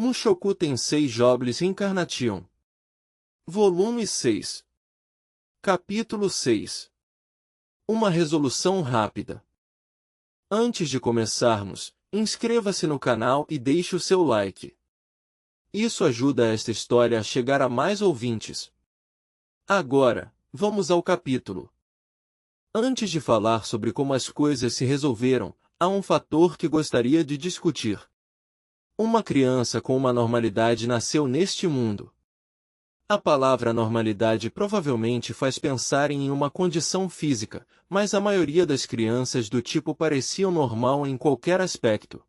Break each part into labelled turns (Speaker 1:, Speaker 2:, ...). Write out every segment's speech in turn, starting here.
Speaker 1: Mushoku Tensei Jobless Reincarnation. Volume 6. Capítulo 6. Uma resolução rápida. Antes de começarmos, inscreva-se no canal e deixe o seu like. Isso ajuda esta história a chegar a mais ouvintes. Agora, vamos ao capítulo. Antes de falar sobre como as coisas se resolveram, há um fator que gostaria de discutir. Uma criança com uma normalidade nasceu neste mundo. A palavra normalidade provavelmente faz pensar em uma condição física, mas a maioria das crianças do tipo pareciam normal em qualquer aspecto.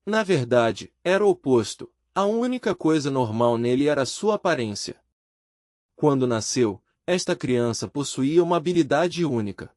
Speaker 1: Na verdade, era o oposto. A única coisa normal nele era sua aparência. Quando nasceu, esta criança possuía uma habilidade única.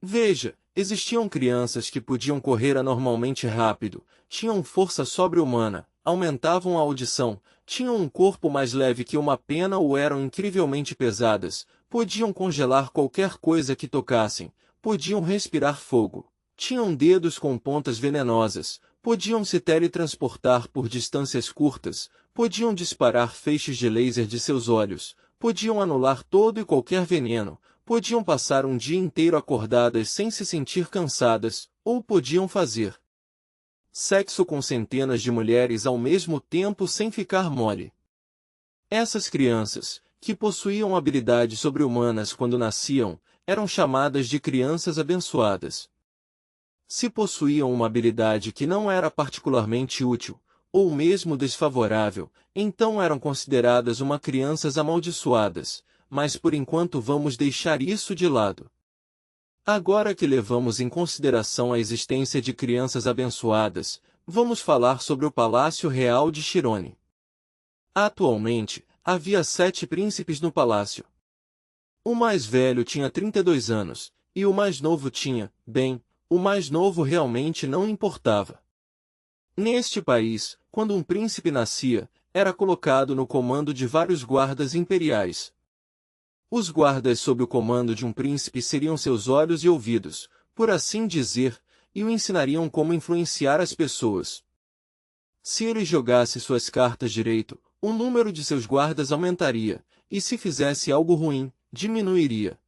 Speaker 1: Veja, existiam crianças que podiam correr anormalmente rápido, tinham força sobre-humana, aumentavam a audição, tinham um corpo mais leve que uma pena ou eram incrivelmente pesadas, podiam congelar qualquer coisa que tocassem, podiam respirar fogo, tinham dedos com pontas venenosas, podiam se teletransportar por distâncias curtas, podiam disparar feixes de laser de seus olhos, podiam anular todo e qualquer veneno, podiam passar um dia inteiro acordadas sem se sentir cansadas, ou podiam fazer sexo com centenas de mulheres ao mesmo tempo sem ficar mole. Essas crianças, que possuíam habilidades sobre-humanas quando nasciam, eram chamadas de crianças abençoadas. Se possuíam uma habilidade que não era particularmente útil, ou mesmo desfavorável, então eram consideradas uma crianças amaldiçoadas, mas por enquanto vamos deixar isso de lado. Agora que levamos em consideração a existência de crianças abençoadas, vamos falar sobre o Palácio Real de Shirone. Atualmente, havia 7 príncipes no palácio. O mais velho tinha 32 anos, e o mais novo tinha, o mais novo realmente não importava. Neste país, quando um príncipe nascia, era colocado no comando de vários guardas imperiais. Os guardas sob o comando de um príncipe seriam seus olhos e ouvidos, por assim dizer, e o ensinariam como influenciar as pessoas. Se ele jogasse suas cartas direito, o número de seus guardas aumentaria, e se fizesse algo ruim, diminuiria.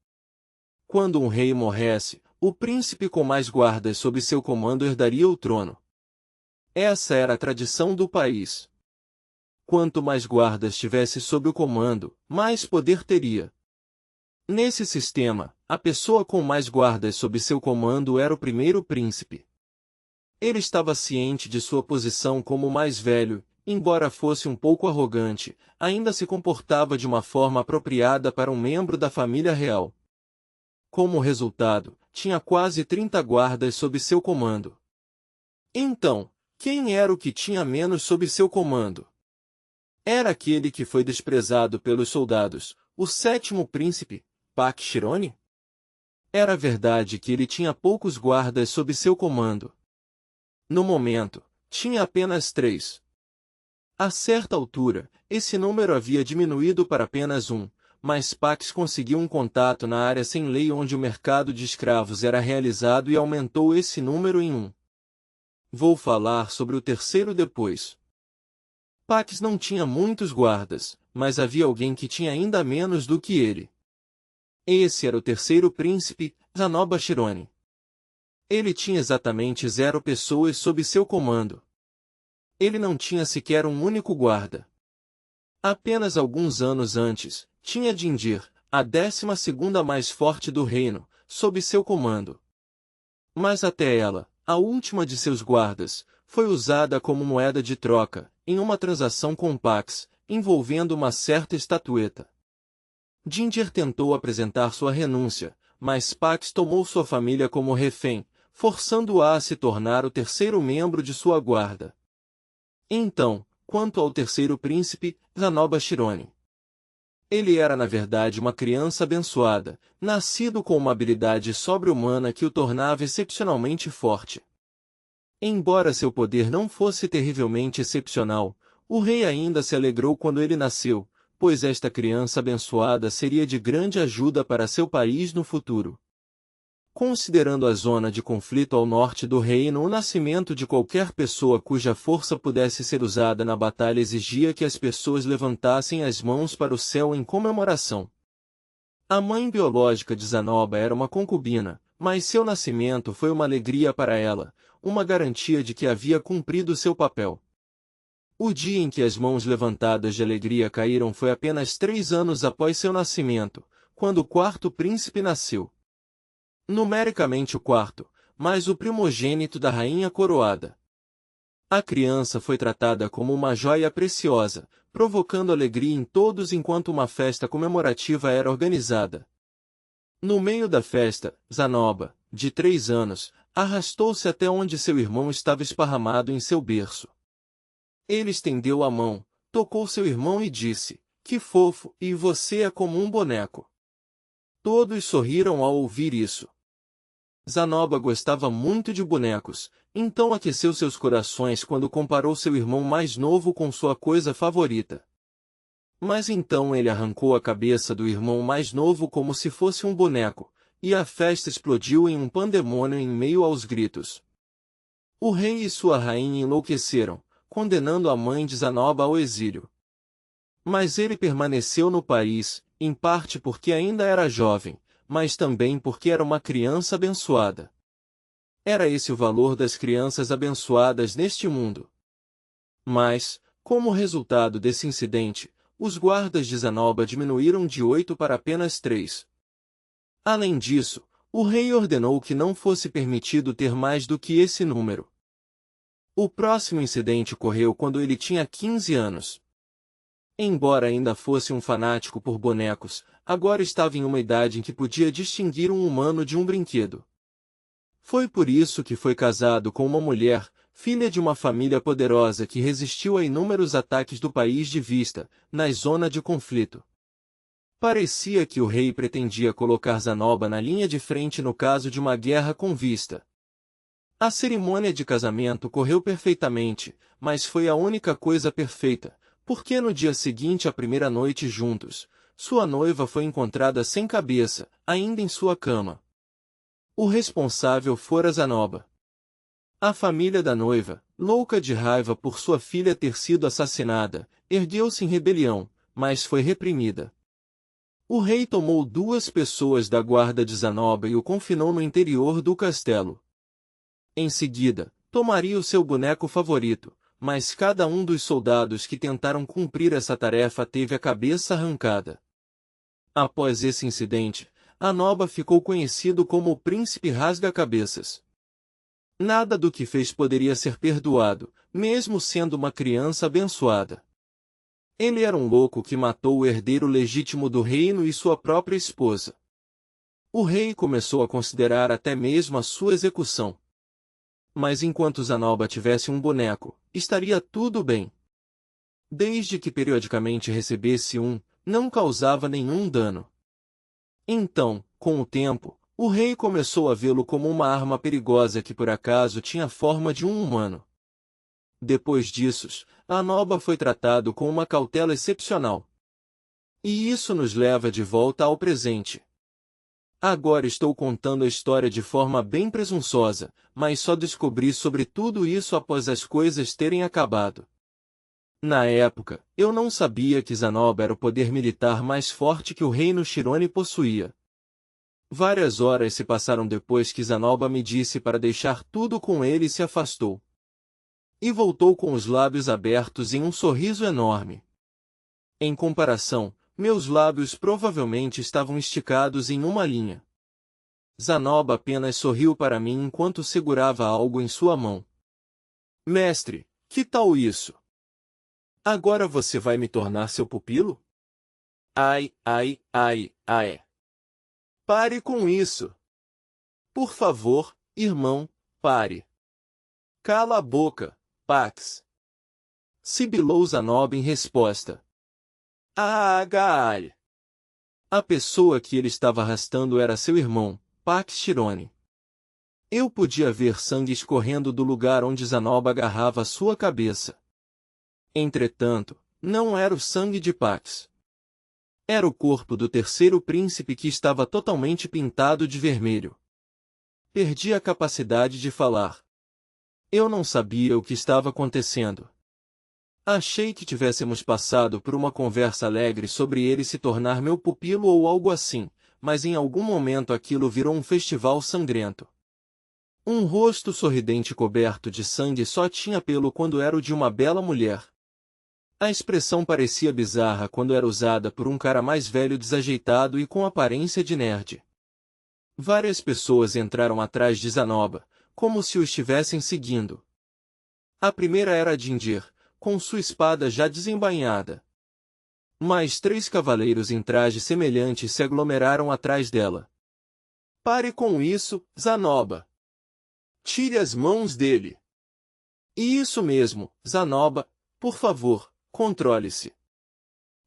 Speaker 1: Quando um rei morresse, o príncipe com mais guardas sob seu comando herdaria o trono. Essa era a tradição do país. Quanto mais guardas tivesse sob o comando, mais poder teria. Nesse sistema, a pessoa com mais guardas sob seu comando era o primeiro príncipe. Ele estava ciente de sua posição como o mais velho, embora fosse um pouco arrogante, ainda se comportava de uma forma apropriada para um membro da família real. Como resultado, tinha quase 30 guardas sob seu comando. Então, quem era o que tinha menos sob seu comando? Era aquele que foi desprezado pelos soldados, o 7º príncipe, Pak Shirone? Era verdade que ele tinha poucos guardas sob seu comando. No momento, tinha apenas 3. A certa altura, esse número havia diminuído para apenas 1, mas Pax conseguiu um contato na área sem lei onde o mercado de escravos era realizado e aumentou esse número em 1. Vou falar sobre o terceiro depois. Pax não tinha muitos guardas, mas havia alguém que tinha ainda menos do que ele. Esse era o terceiro príncipe, Zanoba Shirone. Ele tinha exatamente 0 pessoas sob seu comando. Ele não tinha sequer um único guarda. Apenas alguns anos antes, tinha Jinjir, a 12ª mais forte do reino, sob seu comando. Mas até ela, a última de seus guardas, foi usada como moeda de troca, em uma transação com Pax, envolvendo uma certa estatueta. Jinjir tentou apresentar sua renúncia, mas Pax tomou sua família como refém, forçando-a a se tornar o terceiro membro de sua guarda. Então, quanto ao terceiro príncipe, Zanoba Shirone. Ele era na verdade uma criança abençoada, nascido com uma habilidade sobre-humana que o tornava excepcionalmente forte. Embora seu poder não fosse terrivelmente excepcional, o rei ainda se alegrou quando ele nasceu, pois esta criança abençoada seria de grande ajuda para seu país no futuro. Considerando a zona de conflito ao norte do reino, o nascimento de qualquer pessoa cuja força pudesse ser usada na batalha exigia que as pessoas levantassem as mãos para o céu em comemoração. A mãe biológica de Zanoba era uma concubina, mas seu nascimento foi uma alegria para ela, uma garantia de que havia cumprido seu papel. O dia em que as mãos levantadas de alegria caíram foi apenas 3 anos após seu nascimento, quando o quarto príncipe nasceu. Numericamente o quarto, mas o primogênito da rainha coroada. A criança foi tratada como uma joia preciosa, provocando alegria em todos enquanto uma festa comemorativa era organizada. No meio da festa, Zanoba, de 3 anos, arrastou-se até onde seu irmão estava esparramado em seu berço. Ele estendeu a mão, tocou seu irmão e disse: "Que fofo, e você é como um boneco." Todos sorriram ao ouvir isso. Zanoba gostava muito de bonecos, então aqueceu seus corações quando comparou seu irmão mais novo com sua coisa favorita. Mas então ele arrancou a cabeça do irmão mais novo como se fosse um boneco, e a festa explodiu em um pandemônio em meio aos gritos. O rei e sua rainha enlouqueceram, condenando a mãe de Zanoba ao exílio. Mas ele permaneceu no país, em parte porque ainda era jovem, mas também porque era uma criança abençoada. Era esse o valor das crianças abençoadas neste mundo. Mas, como resultado desse incidente, os guardas de Zanoba diminuíram de 8 para apenas 3. Além disso, o rei ordenou que não fosse permitido ter mais do que esse número. O próximo incidente ocorreu quando ele tinha 15 anos. Embora ainda fosse um fanático por bonecos, agora estava em uma idade em que podia distinguir um humano de um brinquedo. Foi por isso que foi casado com uma mulher, filha de uma família poderosa que resistiu a inúmeros ataques do país de vista, na zona de conflito. Parecia que o rei pretendia colocar Zanoba na linha de frente no caso de uma guerra com vista. A cerimônia de casamento correu perfeitamente, mas foi a única coisa perfeita, porque no dia seguinte à primeira noite juntos, sua noiva foi encontrada sem cabeça, ainda em sua cama. O responsável fora Zanoba. A família da noiva, louca de raiva por sua filha ter sido assassinada, ergueu-se em rebelião, mas foi reprimida. O rei tomou 2 pessoas da guarda de Zanoba e o confinou no interior do castelo. Em seguida, tomaria o seu boneco favorito, mas cada um dos soldados que tentaram cumprir essa tarefa teve a cabeça arrancada. Após esse incidente, Zanoba ficou conhecido como o Príncipe Rasga-Cabeças. Nada do que fez poderia ser perdoado, mesmo sendo uma criança abençoada. Ele era um louco que matou o herdeiro legítimo do reino e sua própria esposa. O rei começou a considerar até mesmo a sua execução. Mas enquanto Zanoba tivesse um boneco, estaria tudo bem. Desde que periodicamente recebesse um, não causava nenhum dano. Então, com o tempo, o rei começou a vê-lo como uma arma perigosa que por acaso tinha forma de um humano. Depois disso, Zanoba foi tratado com uma cautela excepcional. E isso nos leva de volta ao presente. Agora estou contando a história de forma bem presunçosa, mas só descobri sobre tudo isso após as coisas terem acabado. Na época, eu não sabia que Zanoba era o poder militar mais forte que o reino Shirone possuía. Várias horas se passaram depois que Zanoba me disse para deixar tudo com ele e se afastou. E voltou com os lábios abertos em um sorriso enorme. Em comparação, meus lábios provavelmente estavam esticados em uma linha. Zanoba apenas sorriu para mim enquanto segurava algo em sua mão. Mestre, que tal isso? Agora você vai me tornar seu pupilo? Ai, ai, ai, ai. Pare com isso. Por favor, irmão, pare. Cala a boca, Pax. Sibilou Zanoba em resposta. Agar. A pessoa que ele estava arrastando era seu irmão, Pax Shirone. Eu podia ver sangue escorrendo do lugar onde Zanoba agarrava sua cabeça. Entretanto, não era o sangue de Pax. Era o corpo do terceiro príncipe que estava totalmente pintado de vermelho. Perdi a capacidade de falar. Eu não sabia o que estava acontecendo. Achei que tivéssemos passado por uma conversa alegre sobre ele se tornar meu pupilo ou algo assim, mas em algum momento aquilo virou um festival sangrento. Um rosto sorridente coberto de sangue só tinha pelo quando era o de uma bela mulher. A expressão parecia bizarra quando era usada por um cara mais velho desajeitado e com aparência de nerd. Várias pessoas entraram atrás de Zanoba, como se o estivessem seguindo. A primeira era Jindir, com sua espada já desembainhada. Mais 3 cavaleiros em traje semelhante se aglomeraram atrás dela. Pare com isso, Zanoba. Tire as mãos dele. Isso mesmo, Zanoba, por favor, controle-se.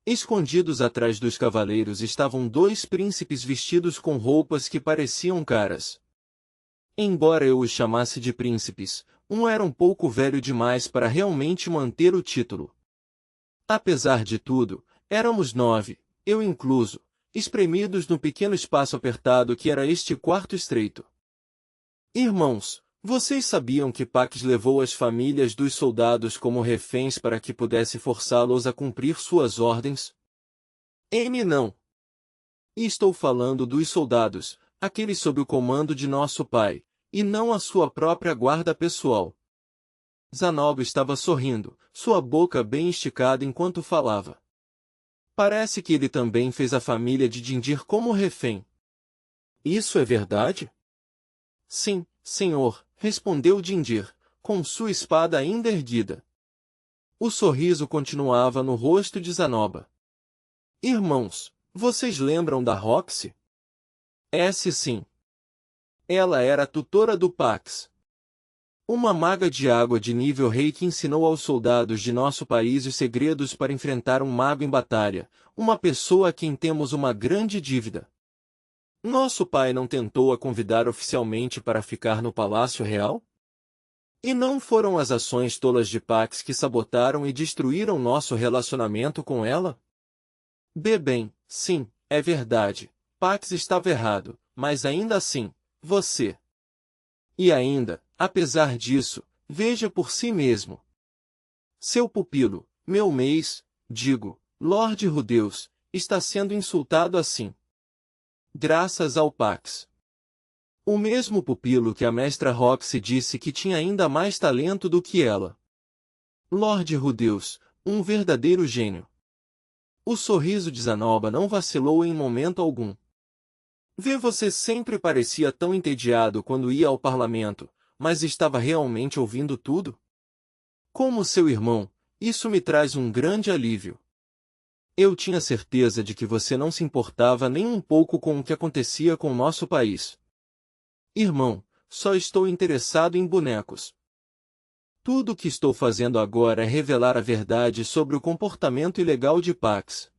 Speaker 1: Escondidos atrás dos cavaleiros estavam 2 príncipes vestidos com roupas que pareciam caras. Embora eu os chamasse de príncipes, um era um pouco velho demais para realmente manter o título. Apesar de tudo, éramos 9, eu incluso, espremidos no pequeno espaço apertado que era este quarto estreito. Irmãos, vocês sabiam que Pax levou as famílias dos soldados como reféns para que pudesse forçá-los a cumprir suas ordens? Não. E estou falando dos soldados, aqueles sob o comando de nosso pai, e não a sua própria guarda pessoal. Zanoba estava sorrindo, sua boca bem esticada enquanto falava. Parece que ele também fez a família de Jindir como refém. Isso é verdade? Sim, senhor, respondeu Jindir, com sua espada ainda erguida. O sorriso continuava no rosto de Zanoba. Irmãos, vocês lembram da Roxy? Sim. Ela era a tutora do Pax. Uma maga de água de nível rei que ensinou aos soldados de nosso país os segredos para enfrentar um mago em batalha, uma pessoa a quem temos uma grande dívida. Nosso pai não tentou a convidar oficialmente para ficar no Palácio Real? E não foram as ações tolas de Pax que sabotaram e destruíram nosso relacionamento com ela? Bem, sim, é verdade. Pax estava errado, mas ainda assim, você. E ainda, apesar disso, veja por si mesmo. Seu pupilo, meu mês, digo, Lord Rudeus, está sendo insultado assim. Graças ao Pax. O mesmo pupilo que a mestra Roxy disse que tinha ainda mais talento do que ela. Lord Rudeus, um verdadeiro gênio. O sorriso de Zanoba não vacilou em momento algum. Você sempre parecia tão entediado quando ia ao parlamento, mas estava realmente ouvindo tudo? Como seu irmão, isso me traz um grande alívio. Eu tinha certeza de que você não se importava nem um pouco com o que acontecia com nosso país. Irmão, só estou interessado em bonecos. Tudo o que estou fazendo agora é revelar a verdade sobre o comportamento ilegal de Pax.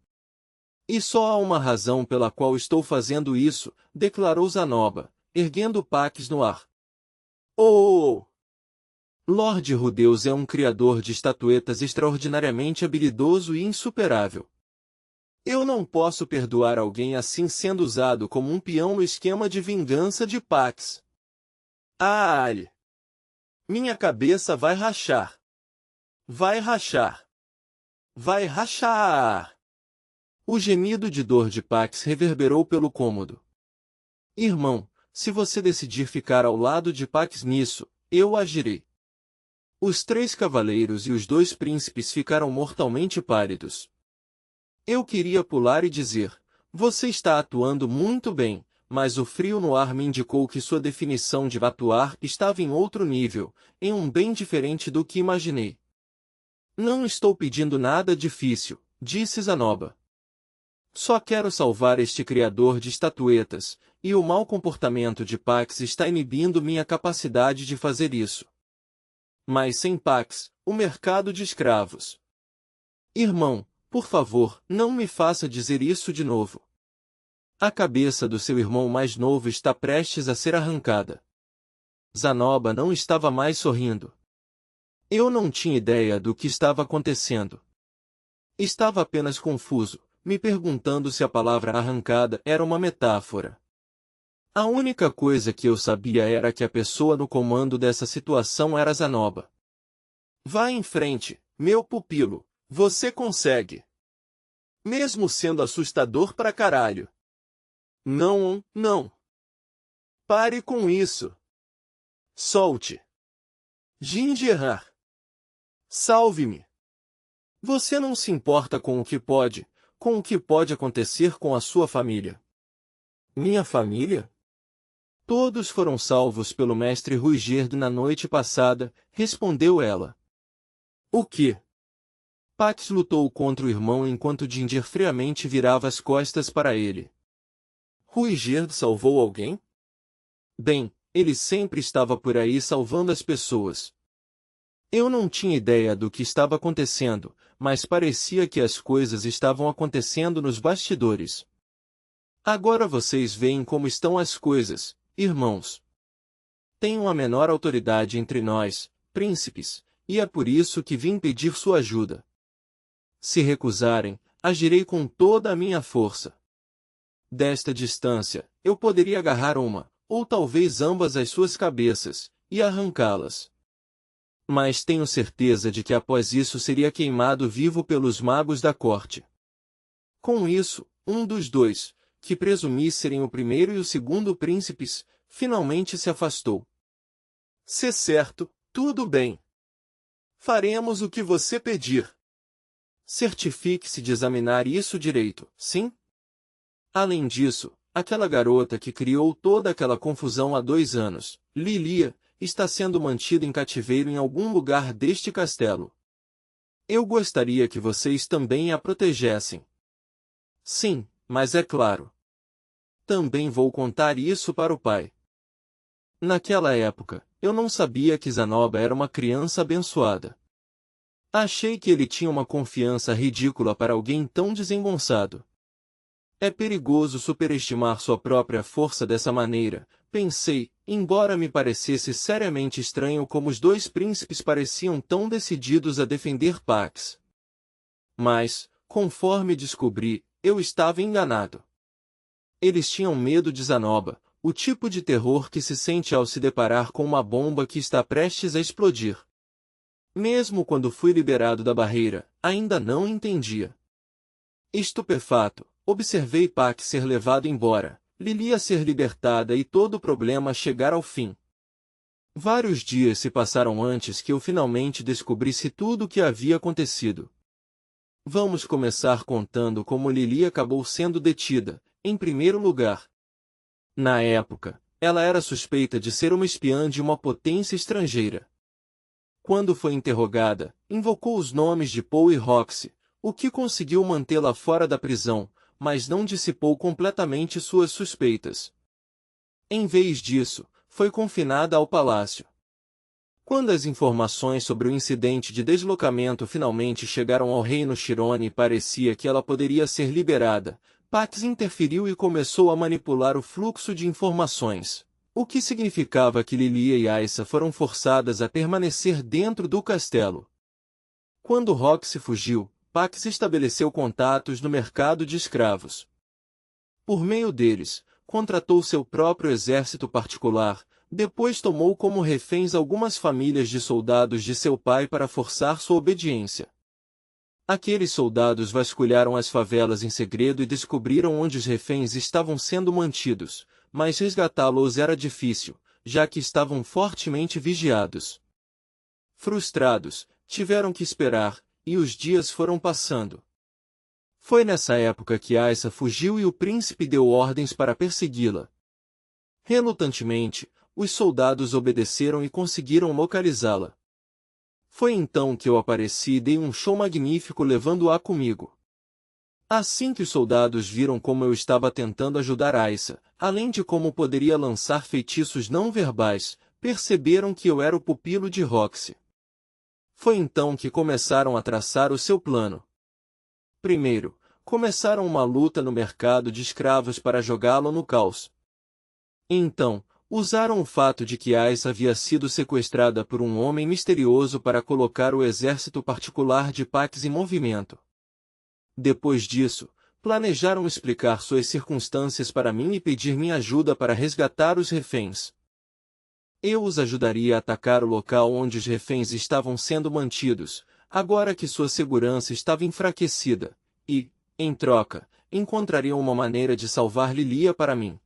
Speaker 1: E só há uma razão pela qual estou fazendo isso, declarou Zanoba, erguendo Pax no ar. Oh! Lord Rudeus é um criador de estatuetas extraordinariamente habilidoso e insuperável. Eu não posso perdoar alguém assim sendo usado como um peão no esquema de vingança de Pax. Ai! Minha cabeça vai rachar. Vai rachar. Vai rachar! O gemido de dor de Pax reverberou pelo cômodo. Irmão, se você decidir ficar ao lado de Pax nisso, eu agirei. Os 3 cavaleiros e os 2 príncipes ficaram mortalmente pálidos. Eu queria pular e dizer, você está atuando muito bem, mas o frio no ar me indicou que sua definição de atuar estava em outro nível, em um bem diferente do que imaginei. Não estou pedindo nada difícil, disse Zanoba. Só quero salvar este criador de estatuetas, e o mau comportamento de Pax está inibindo minha capacidade de fazer isso. Mas sem Pax, o mercado de escravos. Irmão, por favor, não me faça dizer isso de novo. A cabeça do seu irmão mais novo está prestes a ser arrancada. Zanoba não estava mais sorrindo. Eu não tinha ideia do que estava acontecendo. Estava apenas confuso, me perguntando se a palavra arrancada era uma metáfora. A única coisa que eu sabia era que a pessoa no comando dessa situação era Zanoba. Vá em frente, meu pupilo, você consegue. Mesmo sendo assustador pra caralho. Não, não. Pare com isso. Solte. Gingerrar. Salve-me. Você não se importa com o que pode acontecer com a sua família. Minha família? Todos foram salvos pelo mestre Ruigerdo na noite passada, respondeu ela. O quê? Pax lutou contra o irmão enquanto Ginger friamente virava as costas para ele. Ruigerdo salvou alguém? Bem, ele sempre estava por aí salvando as pessoas. Eu não tinha ideia do que estava acontecendo, mas parecia que as coisas estavam acontecendo nos bastidores. Agora vocês veem como estão as coisas, irmãos. Tenho a menor autoridade entre nós, príncipes, e é por isso que vim pedir sua ajuda. Se recusarem, agirei com toda a minha força. Desta distância, eu poderia agarrar uma, ou talvez ambas as suas cabeças, e arrancá-las. Mas tenho certeza de que após isso seria queimado vivo pelos magos da corte. Com isso, um dos dois, que presumi serem o primeiro e o segundo príncipes, finalmente se afastou. Se certo, tudo bem. Faremos o que você pedir. Certifique-se de examinar isso direito, sim? Além disso, aquela garota que criou toda aquela confusão há 2 anos, Lilia, está sendo mantida em cativeiro em algum lugar deste castelo. Eu gostaria que vocês também a protegessem. Sim, mas é claro. Também vou contar isso para o pai. Naquela época, eu não sabia que Zanoba era uma criança abençoada. Achei que ele tinha uma confiança ridícula para alguém tão desengonçado. É perigoso superestimar sua própria força dessa maneira, pensei, embora me parecesse seriamente estranho como os 2 príncipes pareciam tão decididos a defender Pax. Mas, conforme descobri, eu estava enganado. Eles tinham medo de Zanoba, o tipo de terror que se sente ao se deparar com uma bomba que está prestes a explodir. Mesmo quando fui liberado da barreira, ainda não entendia. Estupefato, observei Pax ser levado embora, Lilia ser libertada e todo o problema chegar ao fim. Vários dias se passaram antes que eu finalmente descobrisse tudo o que havia acontecido. Vamos começar contando como Lilia acabou sendo detida, em primeiro lugar. Na época, ela era suspeita de ser uma espiã de uma potência estrangeira. Quando foi interrogada, invocou os nomes de Paul e Roxy, o que conseguiu mantê-la fora da prisão, mas não dissipou completamente suas suspeitas. Em vez disso, foi confinada ao palácio. Quando as informações sobre o incidente de deslocamento finalmente chegaram ao reino Chirone e parecia que ela poderia ser liberada, Pax interferiu e começou a manipular o fluxo de informações, o que significava que Lilia e Aissa foram forçadas a permanecer dentro do castelo. Quando Roxy fugiu, Pax estabeleceu contatos no mercado de escravos. Por meio deles, contratou seu próprio exército particular, depois tomou como reféns algumas famílias de soldados de seu pai para forçar sua obediência. Aqueles soldados vasculharam as favelas em segredo e descobriram onde os reféns estavam sendo mantidos, mas resgatá-los era difícil, já que estavam fortemente vigiados. Frustrados, tiveram que esperar, e os dias foram passando. Foi nessa época que Aissa fugiu e o príncipe deu ordens para persegui-la. Relutantemente, os soldados obedeceram e conseguiram localizá-la. Foi então que eu apareci e dei um show magnífico levando-a comigo. Assim que os soldados viram como eu estava tentando ajudar Aissa, além de como poderia lançar feitiços não verbais, perceberam que eu era o pupilo de Roxy. Foi então que começaram a traçar o seu plano. Primeiro, começaram uma luta no mercado de escravos para jogá-lo no caos. Então, usaram o fato de que Aissa havia sido sequestrada por um homem misterioso para colocar o exército particular de Pax em movimento. Depois disso, planejaram explicar suas circunstâncias para mim e pedir minha ajuda para resgatar os reféns. Eu os ajudaria a atacar o local onde os reféns estavam sendo mantidos, agora que sua segurança estava enfraquecida, e, em troca, encontrariam uma maneira de salvar Lilia para mim.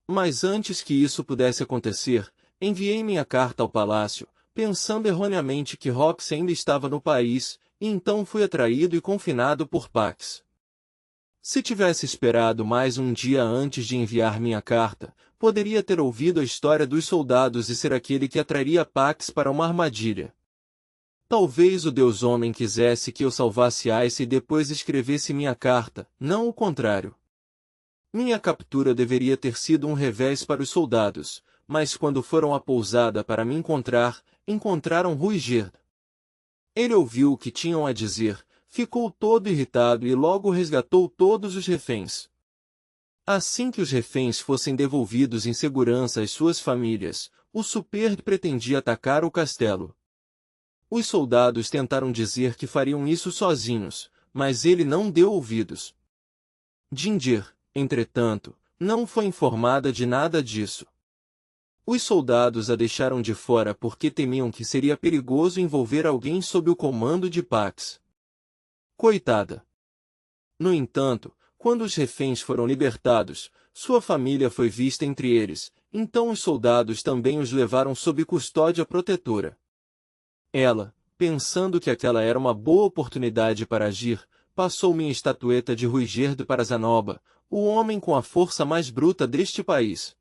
Speaker 1: Mas antes que isso pudesse acontecer, enviei minha carta ao palácio, pensando erroneamente que Rox ainda estava no país, e então fui atraído e confinado por Pax. Se tivesse esperado mais um dia antes de enviar minha carta, poderia ter ouvido a história dos soldados e ser aquele que atrairia Pax para uma armadilha. Talvez o Deus Homem quisesse que eu salvasse Ice e depois escrevesse minha carta, não o contrário. Minha captura deveria ter sido um revés para os soldados, mas quando foram à pousada para me encontrar, encontraram Ruigerd. Ele ouviu o que tinham a dizer, ficou todo irritado e logo resgatou todos os reféns. Assim que os reféns fossem devolvidos em segurança às suas famílias, o Superg pretendia atacar o castelo. Os soldados tentaram dizer que fariam isso sozinhos, mas ele não deu ouvidos. Jindir, entretanto, não foi informada de nada disso. Os soldados a deixaram de fora porque temiam que seria perigoso envolver alguém sob o comando de Pax. Coitada! No entanto, quando os reféns foram libertados, sua família foi vista entre eles, então os soldados também os levaram sob custódia protetora. Ela, pensando que aquela era uma boa oportunidade para agir, passou minha estatueta de Ruigerd para Zanoba, o homem com a força mais bruta deste país.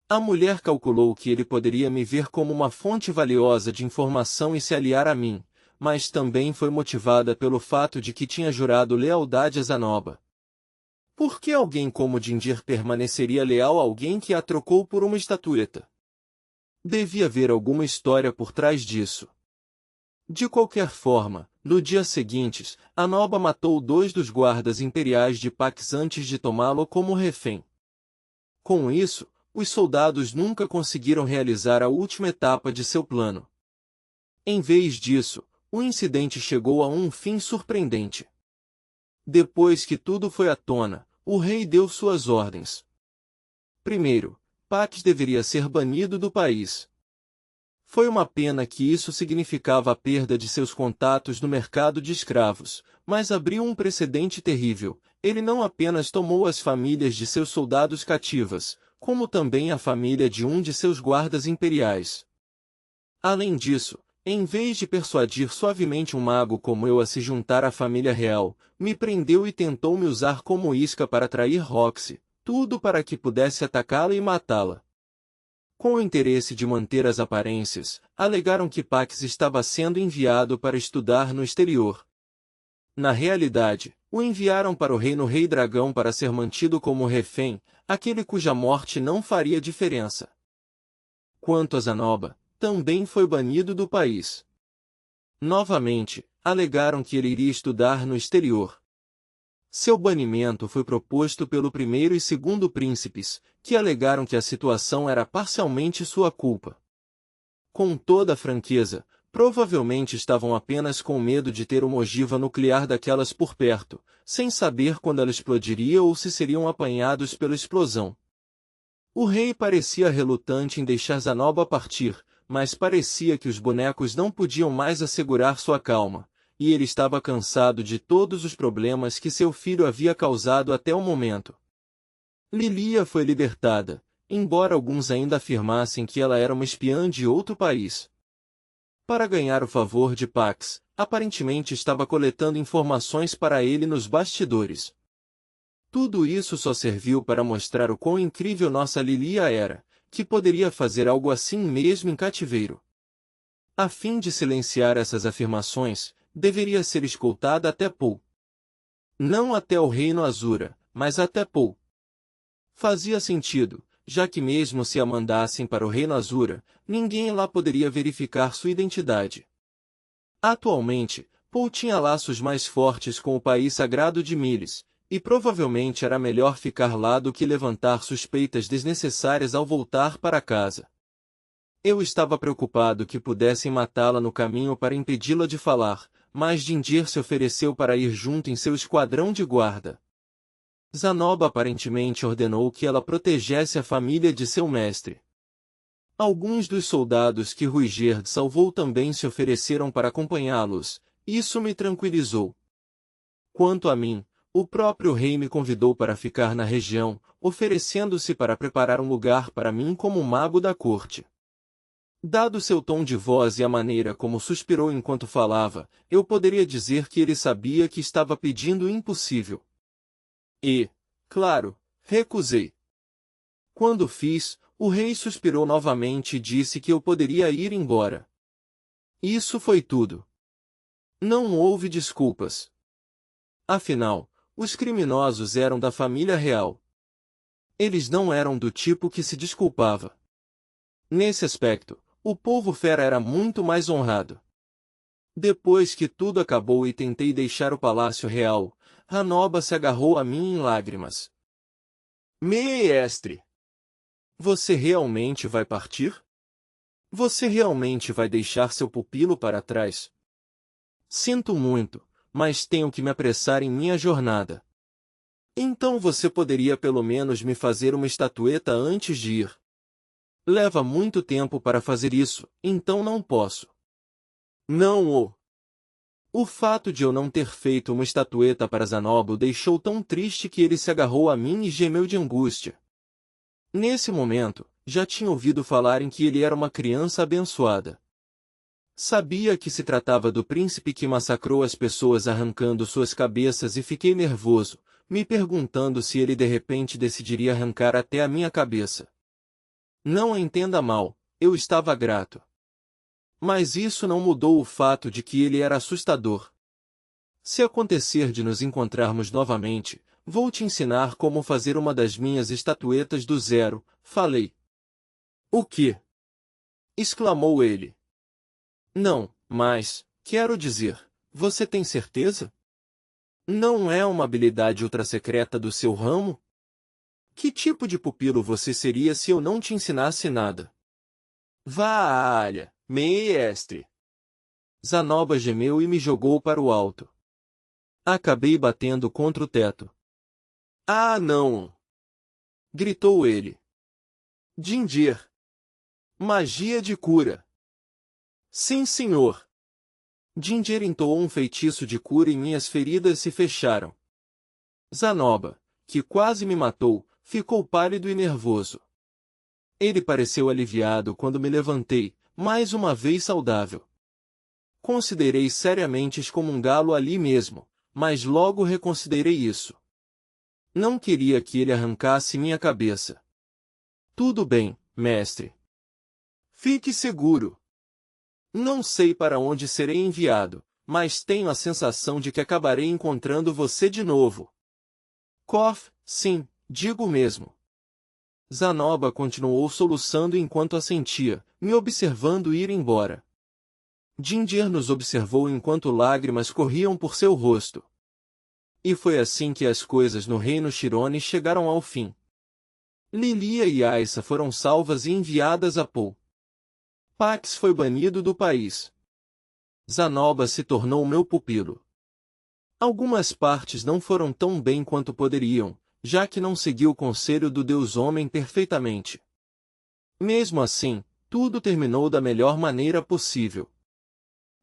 Speaker 1: A mulher calculou que ele poderia me ver como uma fonte valiosa de informação e se aliar a mim, mas também foi motivada pelo fato de que tinha jurado lealdade a Zanoba. Por que alguém como Jindir permaneceria leal a alguém que a trocou por uma estatueta? Devia haver alguma história por trás disso. De qualquer forma, no dia seguinte, Zanoba matou 2 dos guardas imperiais de Pax antes de tomá-lo como refém. Com isso, os soldados nunca conseguiram realizar a última etapa de seu plano. Em vez disso, o incidente chegou a um fim surpreendente. Depois que tudo foi à tona, o rei deu suas ordens. Primeiro, Pax deveria ser banido do país. Foi uma pena que isso significava a perda de seus contatos no mercado de escravos, mas abriu um precedente terrível. Ele não apenas tomou as famílias de seus soldados cativas, como também a família de um de seus guardas imperiais. Além disso, em vez de persuadir suavemente um mago como eu a se juntar à família real, me prendeu e tentou me usar como isca para atrair Roxy, tudo para que pudesse atacá-la e matá-la. Com o interesse de manter as aparências, alegaram que Pax estava sendo enviado para estudar no exterior. Na realidade, o enviaram para o reino Rei Dragão para ser mantido como refém, aquele cuja morte não faria diferença. Quanto a Zanoba, também foi banido do país. Novamente, alegaram que ele iria estudar no exterior. Seu banimento foi proposto pelo primeiro e segundo príncipes, que alegaram que a situação era parcialmente sua culpa. Com toda a franqueza, provavelmente estavam apenas com medo de ter uma ogiva nuclear daquelas por perto, sem saber quando ela explodiria ou se seriam apanhados pela explosão. O rei parecia relutante em deixar Zanoba partir, mas parecia que os bonecos não podiam mais assegurar sua calma, e ele estava cansado de todos os problemas que seu filho havia causado até o momento. Lilia foi libertada, embora alguns ainda afirmassem que ela era uma espiã de outro país. Para ganhar o favor de Pax, aparentemente estava coletando informações para ele nos bastidores. Tudo isso só serviu para mostrar o quão incrível nossa Lilia era, que poderia fazer algo assim mesmo em cativeiro. A fim de silenciar essas afirmações, deveria ser escoltada até Paul. Não até o Reino Azura, mas até Paul. Fazia sentido, já que mesmo se a mandassem para o Reino Azura, ninguém lá poderia verificar sua identidade. Atualmente, Paul tinha laços mais fortes com o país sagrado de Miles, e provavelmente era melhor ficar lá do que levantar suspeitas desnecessárias ao voltar para casa. Eu estava preocupado que pudessem matá-la no caminho para impedi-la de falar, mas Dindir se ofereceu para ir junto em seu esquadrão de guarda. Zanoba aparentemente ordenou que ela protegesse a família de seu mestre. Alguns dos soldados que Ruigerd salvou também se ofereceram para acompanhá-los. Isso me tranquilizou. Quanto a mim, o próprio rei me convidou para ficar na região, oferecendo-se para preparar um lugar para mim como mago da corte. Dado seu tom de voz e a maneira como suspirou enquanto falava, eu poderia dizer que ele sabia que estava pedindo o impossível. E, claro, recusei. Quando fiz, o rei suspirou novamente e disse que eu poderia ir embora. Isso foi tudo. Não houve desculpas. Afinal, os criminosos eram da família real. Eles não eram do tipo que se desculpava. Nesse aspecto, o povo fera era muito mais honrado. Depois que tudo acabou e tentei deixar o palácio real, Zanoba se agarrou a mim em lágrimas. Mestre! Você realmente vai partir? Você realmente vai deixar seu pupilo para trás? Sinto muito, mas tenho que me apressar em minha jornada. Então você poderia pelo menos me fazer uma estatueta antes de ir. Leva muito tempo para fazer isso, então não posso. Não. O fato de eu não ter feito uma estatueta para Zanoba o deixou tão triste que ele se agarrou a mim e gemeu de angústia. Nesse momento, já tinha ouvido falar em que ele era uma criança abençoada. Sabia que se tratava do príncipe que massacrou as pessoas arrancando suas cabeças e fiquei nervoso, me perguntando se ele de repente decidiria arrancar até a minha cabeça. Não a entenda mal, eu estava grato. Mas isso não mudou o fato de que ele era assustador. Se acontecer de nos encontrarmos novamente, vou te ensinar como fazer uma das minhas estatuetas do zero, falei. O quê? Exclamou ele. Não, mas, quero dizer, você tem certeza? Não é uma habilidade ultra-secreta do seu ramo? Que tipo de pupilo você seria se eu não te ensinasse nada? Valha, mestre! Zanoba gemeu e me jogou para o alto. Acabei batendo contra o teto. Ah, não! Gritou ele. Dindir! Magia de cura! Sim, senhor! Dindir entoou um feitiço de cura e minhas feridas se fecharam. Zanoba, que quase me matou, ficou pálido e nervoso. Ele pareceu aliviado quando me levantei, mais uma vez saudável. Considerei seriamente excomungá-lo ali mesmo, mas logo reconsiderei isso. Não queria que ele arrancasse minha cabeça. Tudo bem, mestre. Fique seguro. Não sei para onde serei enviado, mas tenho a sensação de que acabarei encontrando você de novo. Kof, sim, digo mesmo. Zanoba continuou soluçando enquanto assentia, me observando ir embora. Dindir nos observou enquanto lágrimas corriam por seu rosto. E foi assim que as coisas no reino Shirone chegaram ao fim. Lilia e Aissa foram salvas e enviadas a Pou. Pax foi banido do país. Zanoba se tornou meu pupilo. Algumas partes não foram tão bem quanto poderiam, já que não seguiu o conselho do Deus-Homem perfeitamente. Mesmo assim, tudo terminou da melhor maneira possível.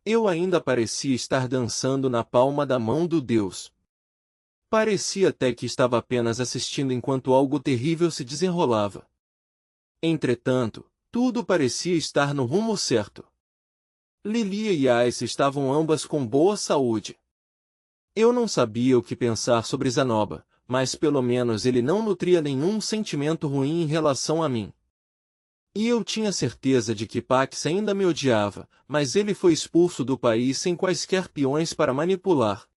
Speaker 1: Eu ainda parecia estar dançando na palma da mão do Deus. Parecia até que estava apenas assistindo enquanto algo terrível se desenrolava. Entretanto, tudo parecia estar no rumo certo. Lilia e Aissa estavam ambas com boa saúde. Eu não sabia o que pensar sobre Zanoba, mas pelo menos ele não nutria nenhum sentimento ruim em relação a mim. E eu tinha certeza de que Pax ainda me odiava, mas ele foi expulso do país sem quaisquer peões para manipular.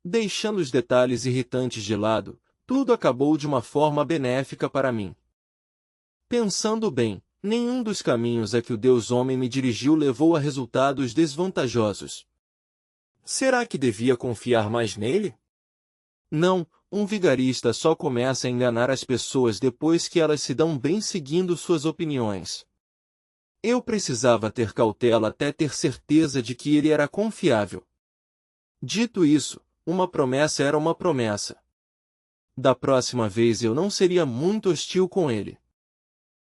Speaker 1: Deixando os detalhes irritantes de lado, tudo acabou de uma forma benéfica para mim. Pensando bem, nenhum dos caminhos a que o Deus-Homem me dirigiu levou a resultados desvantajosos. Será que devia confiar mais nele? Não, um vigarista só começa a enganar as pessoas depois que elas se dão bem seguindo suas opiniões. Eu precisava ter cautela até ter certeza de que ele era confiável. Dito isso, uma promessa era uma promessa. Da próxima vez eu não seria muito hostil com ele.